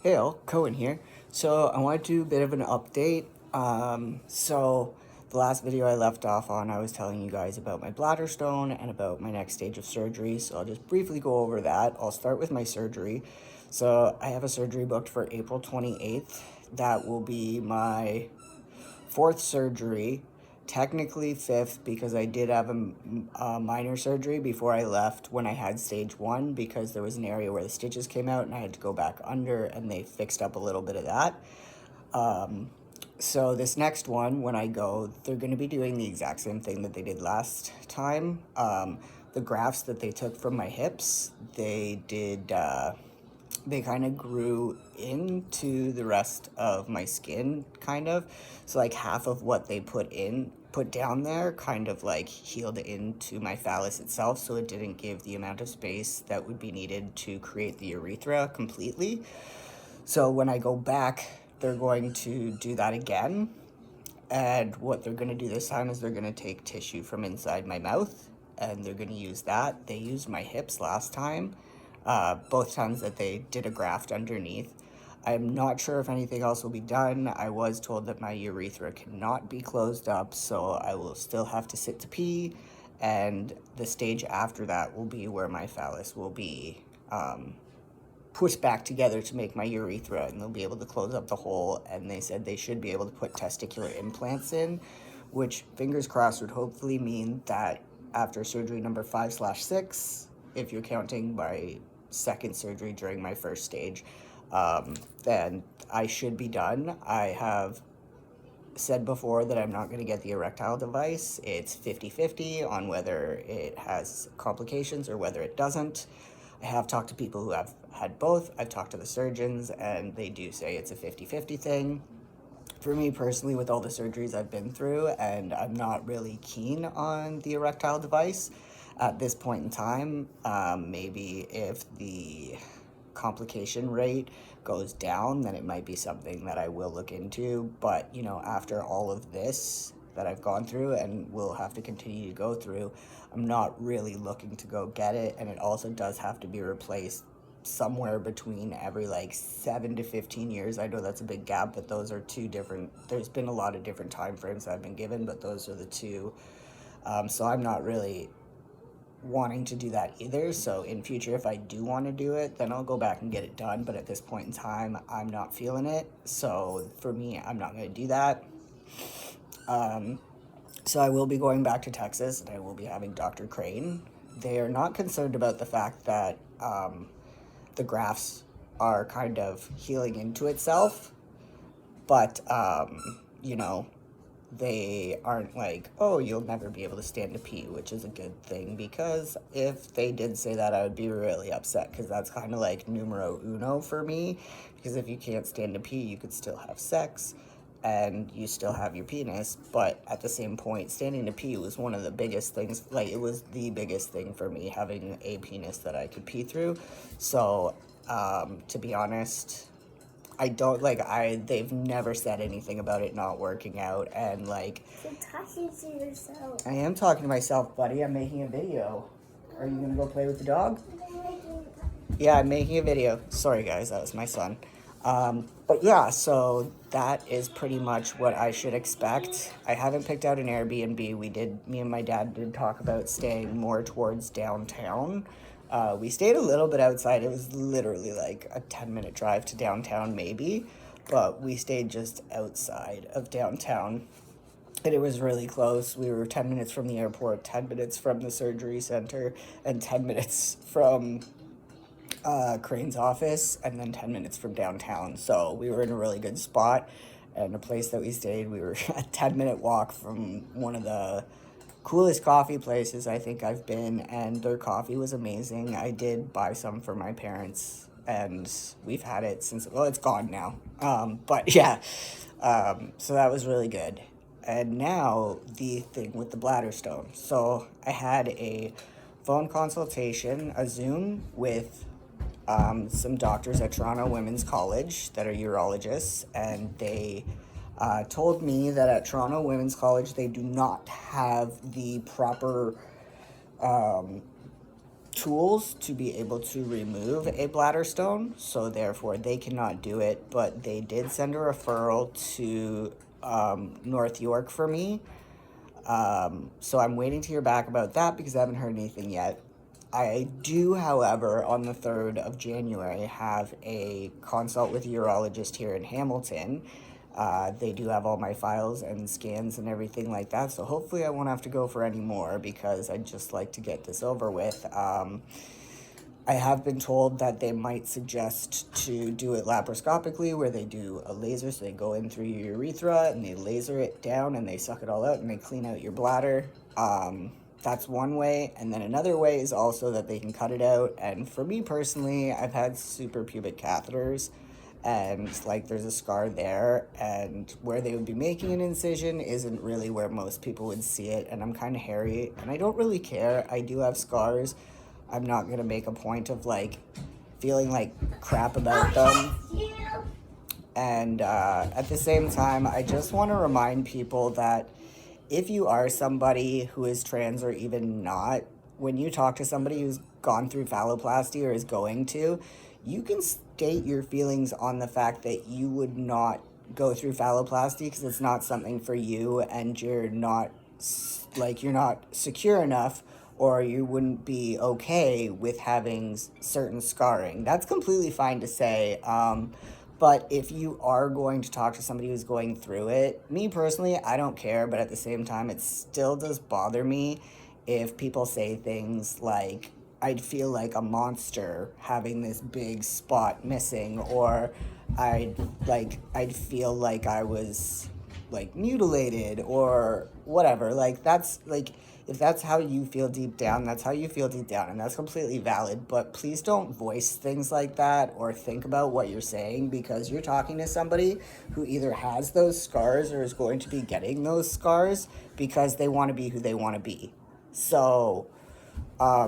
Hey all, Cohen here. So I want to do a bit of an update. So the last video I left off on, I was telling you guys about my bladder stone and about my next stage of surgery. So I'll just briefly go over that. I'll start with my surgery. So I have a surgery booked for April 28th. That will be my fourth surgery, technically fifth, because I did have a minor surgery before I left when I had stage 1, because there was an area where the stitches came out and I had to go back under, and they fixed up a little bit of that. So this next one, when I go, they're going to be doing the exact same thing that they did last time. The grafts that they took from my hips, they kind of grew into the rest of my skin, kind of. So like half of what they put down there kind of like healed into my phallus itself, so it didn't give the amount of space that would be needed to create the urethra completely. So when I go back, they're going to do that again. And what they're going to do this time is they're going to take tissue from inside my mouth, and they're going to use that. They used my hips last time, both times that they did a graft underneath. I'm not sure if anything else will be done. I was told that my urethra cannot be closed up, so I will still have to sit to pee, and the stage after that will be where my phallus will be pushed back together to make my urethra, and they'll be able to close up the hole. And they said they should be able to put testicular implants in, which, fingers crossed, would hopefully mean that after surgery number 5/6, if you're counting my second surgery during my first stage, then I should be done. I have said before that I'm not going to get the erectile device. It's 50-50 on whether it has complications or whether it doesn't. I have talked to people who have had both. I've talked to the surgeons, and they do say it's a 50-50 thing. For me personally, with all the surgeries I've been through, and I'm not really keen on the erectile device at this point in time. Maybe if the complication rate goes down, then it might be something that I will look into. But, you know, after all of this that I've gone through and will have to continue to go through, I'm not really looking to go get it. And it also does have to be replaced somewhere between every like 7 to 15 years. I know that's a big gap, but those are two different, there's been a lot of different time frames I've been given, but those are the two. So I'm not really wanting to do that either. So in future, if I do want to do it, then I'll go back and get it done. But at this point in time, I'm not feeling it. So for me, I'm not going to do that. So I will be going back to Texas, and I will be having Dr. Crane. They are not concerned about the fact that the grafts are kind of healing into itself, but you know, they aren't like, oh, you'll never be able to stand to pee, which is a good thing, because if they did say that, I would be really upset, because that's kind of like numero uno for me. Because if you can't stand to pee, you could still have sex and you still have your penis, but at the same point, standing to pee was one of the biggest things. Like, it was the biggest thing for me, having a penis that I could pee through. So to be honest, I don't like, they've never said anything about it not working out. And like, You're talking to yourself. I am talking to myself, buddy. I'm making a video. Are you gonna go play with the dog? Yeah, I'm making a video. Sorry guys, that was my son. But yeah, so that is pretty much what I should expect. I haven't picked out an Airbnb. Me and my dad did talk about staying more towards downtown. We stayed a little bit outside. It was literally like a 10-minute drive to downtown maybe, but we stayed just outside of downtown. And it was really close. We were 10 minutes from the airport, 10 minutes from the surgery center, and 10 minutes from Crane's office, and then 10 minutes from downtown. So we were in a really good spot. And the place that we stayed, we were a 10-minute walk from one of the coolest coffee places I think I've been, and their coffee was amazing. I did buy some for my parents, and we've had it since, well, it's gone now. But yeah, so that was really good. And now the thing with the bladder stone. So I had a phone consultation, a Zoom, with some doctors at Toronto Women's College that are urologists, and they told me that at Toronto Women's College they do not have the proper tools to be able to remove a bladder stone, so therefore they cannot do it, but they did send a referral to North York for me. So I'm waiting to hear back about that because I haven't heard anything yet. I do, however, on the 3rd of January, have a consult with a urologist here in Hamilton. They do have all my files and scans and everything like that, so hopefully I won't have to go for any more because I'd just like to get this over with. I have been told that they might suggest to do it laparoscopically, where they do a laser, so they go in through your urethra and they laser it down and they suck it all out and they clean out your bladder. That's one way, and then another way is also that they can cut it out. And for me personally, I've had suprapubic catheters, and like there's a scar there, and where they would be making an incision isn't really where most people would see it, and I'm kind of hairy and I don't really care. I do have scars. I'm not gonna make a point of like feeling like crap about them. And at the same time, I just want to remind people that if you are somebody who is trans or even not, when you talk to somebody who's gone through phalloplasty or is going to, you can state your feelings on the fact that you would not go through phalloplasty because it's not something for you, and you're not secure enough, or you wouldn't be okay with having certain scarring. That's completely fine to say. But if you are going to talk to somebody who's going through it, me personally, I don't care, but at the same time, it still does bother me if people say things like, I'd feel like a monster having this big spot missing, or I'd feel like I was like mutilated or whatever. Like that's like, if that's how you feel deep down, that's how you feel deep down, and that's completely valid. But please don't voice things like that or think about what you're saying, because you're talking to somebody who either has those scars or is going to be getting those scars because they want to be who they want to be. So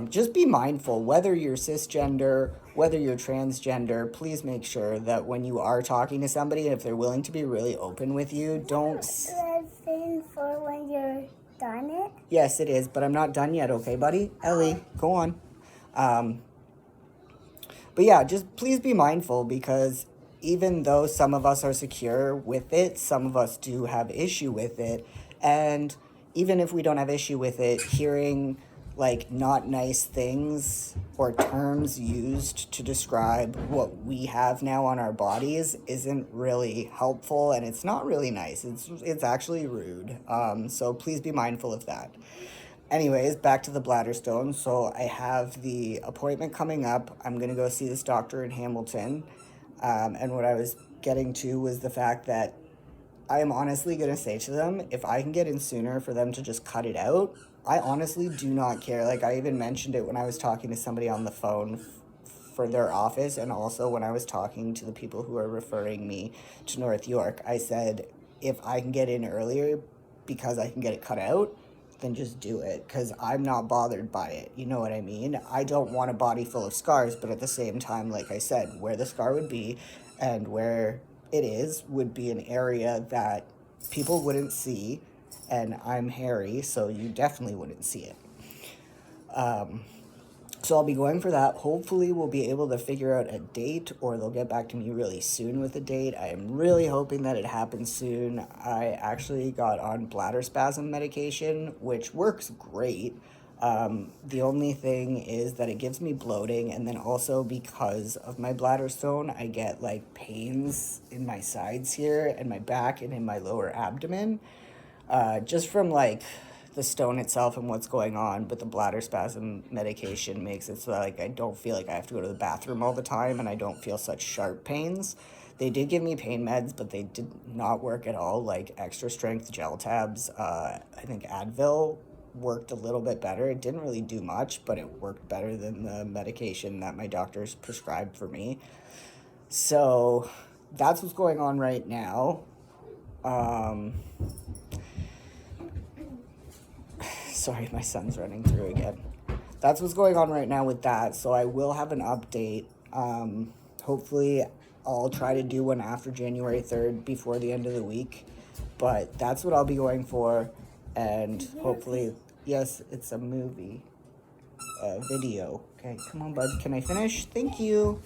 just be mindful, whether you're cisgender, whether you're transgender, please make sure that when you are talking to somebody, if they're willing to be really open with you, don't... Thing for when you're done it? Yes, it is, but I'm not done yet, okay, buddy? Ellie, go on. But yeah, just please be mindful, because even though some of us are secure with it, some of us do have issue with it. And even if we don't have issue with it, hearing like not nice things or terms used to describe what we have now on our bodies isn't really helpful, and it's not really nice. It's actually rude. So please be mindful of that. Anyways, back to the bladder stone. So I have the appointment coming up. I'm going to go see this doctor in Hamilton. And what I was getting to was the fact that I am honestly going to say to them, if I can get in sooner for them to just cut it out, I honestly do not care. Like, I even mentioned it when I was talking to somebody on the phone for their office, and also when I was talking to the people who are referring me to North York. I said, if I can get in earlier because I can get it cut out, then just do it, because I'm not bothered by it. You know what I mean? I don't want a body full of scars, but at the same time, like I said, where the scar would be and where it is would be an area that people wouldn't see, and I'm hairy, so you definitely wouldn't see it. So I'll be going for that. Hopefully we'll be able to figure out a date, or they'll get back to me really soon with a date. I am really hoping that it happens soon. I actually got on bladder spasm medication, which works great. The only thing is that it gives me bloating, and then also because of my bladder stone, I get like pains in my sides here and my back and in my lower abdomen, just from like the stone itself and what's going on. But the bladder spasm medication makes it so that like I don't feel like I have to go to the bathroom all the time, and I don't feel such sharp pains. They did give me pain meds, but they did not work at all, like extra strength gel tabs. I think Advil worked a little bit better. It didn't really do much, but it worked better than the medication that my doctors prescribed for me. So that's what's going on right now. Sorry, my son's running through again. That's what's going on right now with that. So I will have an update. Hopefully I'll try to do one after January 3rd before the end of the week. But that's what I'll be going for. And hopefully, yes, it's a movie. a video. Okay, come on, bud. Can I finish? Thank you.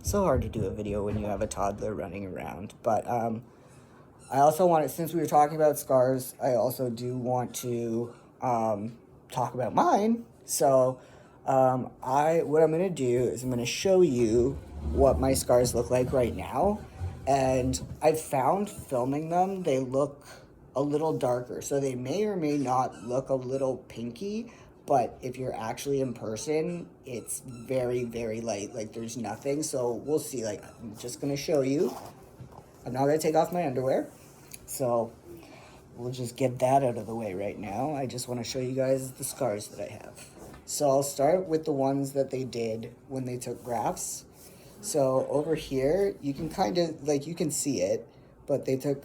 So hard to do a video when you have a toddler running around. But I also wanted, since we were talking about scars, I also do want to talk about mine. So what I'm gonna do is I'm gonna show you what my scars look like right now. And I've found filming them, they look a little darker. So they may or may not look a little pinky, but if you're actually in person, it's very, very light. Like there's nothing. So we'll see. Like I'm just gonna show you. I'm not gonna take off my underwear. So we'll just get that out of the way right now. I just want to show you guys the scars that I have. So I'll start with the ones that they did when they took grafts. So over here, you can kind of, like you can see it, but they took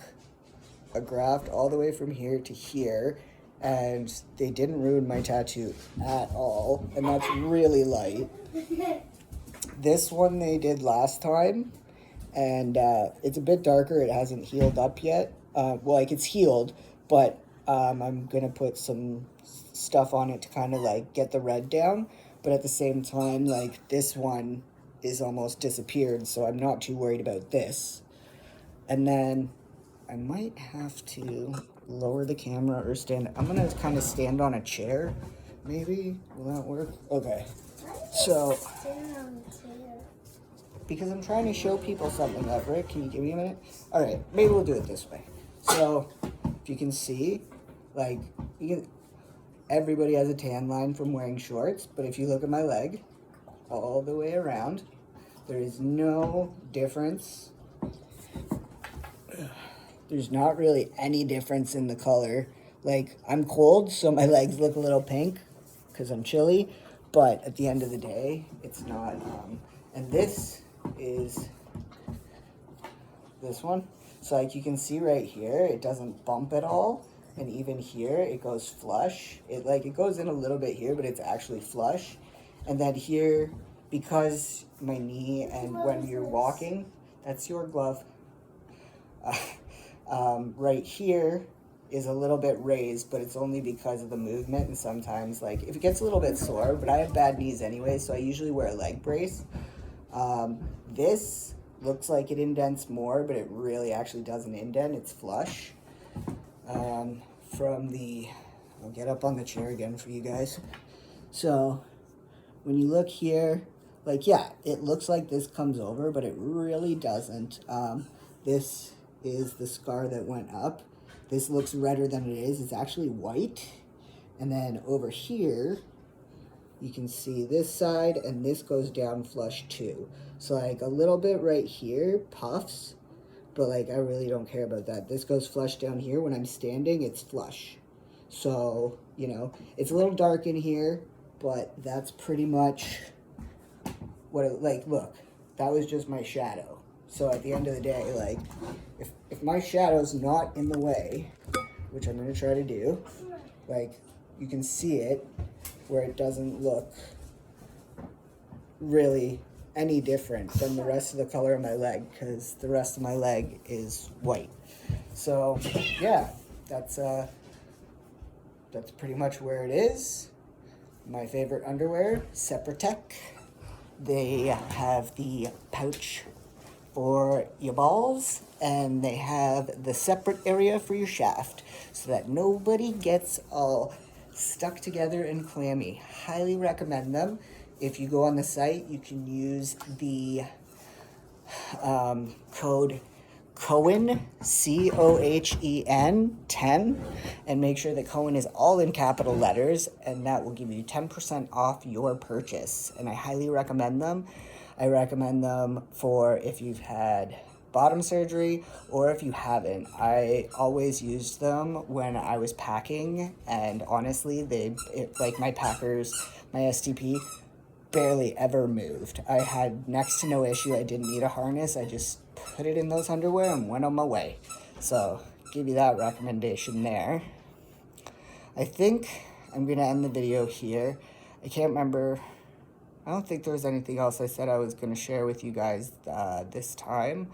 a graft all the way from here to here, and they didn't ruin my tattoo at all, and that's really light. This one they did last time, and it's a bit darker. It hasn't healed up yet. Well, like it's healed, but I'm gonna put some stuff on it to kind of like get the red down, but at the same time, like this one is almost disappeared, so I'm not too worried about this. And then I might have to lower the camera or stand. I'm gonna kind of stand on a chair, maybe. Will that work? Okay. So, because I'm trying to show people something, Everett, can you give me a minute? All right, maybe we'll do it this way. So, if you can see, like, everybody has a tan line from wearing shorts, but if you look at my leg, all the way around, there is no difference. There's not really any difference in the color. Like, I'm cold, so my legs look a little pink because I'm chilly, but at the end of the day, it's not. And this is this one. So like you can see right here, it doesn't bump at all. And even here, it goes flush. It goes in a little bit here, but it's actually flush. And then here, because my knee and when you're walking, that's your glove. Right here is a little bit raised, but it's only because of the movement. And sometimes, like, if it gets a little bit sore, but I have bad knees anyway, so I usually wear a leg brace. This looks like it indents more, but it really actually doesn't indent. It's flush. I'll get up on the chair again for you guys. So when you look here, like, yeah, it looks like this comes over, but it really doesn't. This is the scar that went up. This looks redder than it is. It's actually white. And then over here, you can see this side, and this goes down flush too. So like a little bit right here puffs, but like I really don't care about that. This goes flush down here. When I'm standing, it's flush. So, you know, it's a little dark in here, but that's pretty much what it, like, look, that was just my shadow. So at the end of the day, like, if my shadow's not in the way, which I'm gonna try to do, like, you can see it where it doesn't look really any different than the rest of the color of my leg, because the rest of my leg is white. So yeah, that's pretty much where it is. My favorite underwear, Separatech. They have the pouch for your balls, and they have the separate area for your shaft, so that nobody gets all stuck together and clammy. Highly recommend them. If you go on the site, you can use the code Cohen, Cohen 10, and make sure that Cohen is all in capital letters, and that will give you 10% off your purchase. And I highly recommend them. I recommend them for if you've had bottom surgery or if you haven't. I always used them when I was packing, and honestly, like my packers, my STP, barely ever moved. I had next to no issue. I didn't need a harness. I just put it in those underwear and went on my way. So, give you that recommendation there. I think I'm going to end the video here. I can't remember. I don't think there was anything else I said I was going to share with you guys this time.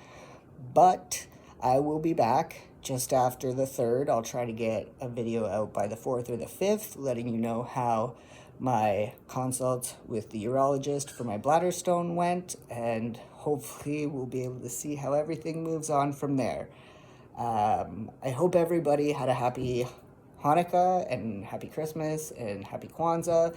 But I will be back just after the 3rd. I'll try to get a video out by the 4th or the 5th, letting you know how my consult with the urologist for my bladder stone went, and hopefully we'll be able to see how everything moves on from there. I hope everybody had a happy Hanukkah and happy Christmas and happy Kwanzaa.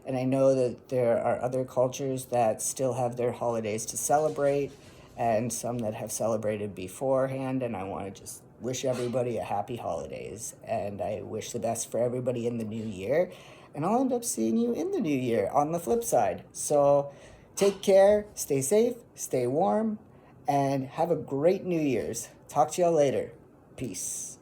And I know that there are other cultures that still have their holidays to celebrate and some that have celebrated beforehand. And I want to just wish everybody a happy holidays. And I wish the best for everybody in the new year. And I'll end up seeing you in the new year on the flip side. So take care, stay safe, stay warm, and have a great New Year's. Talk to y'all later. Peace.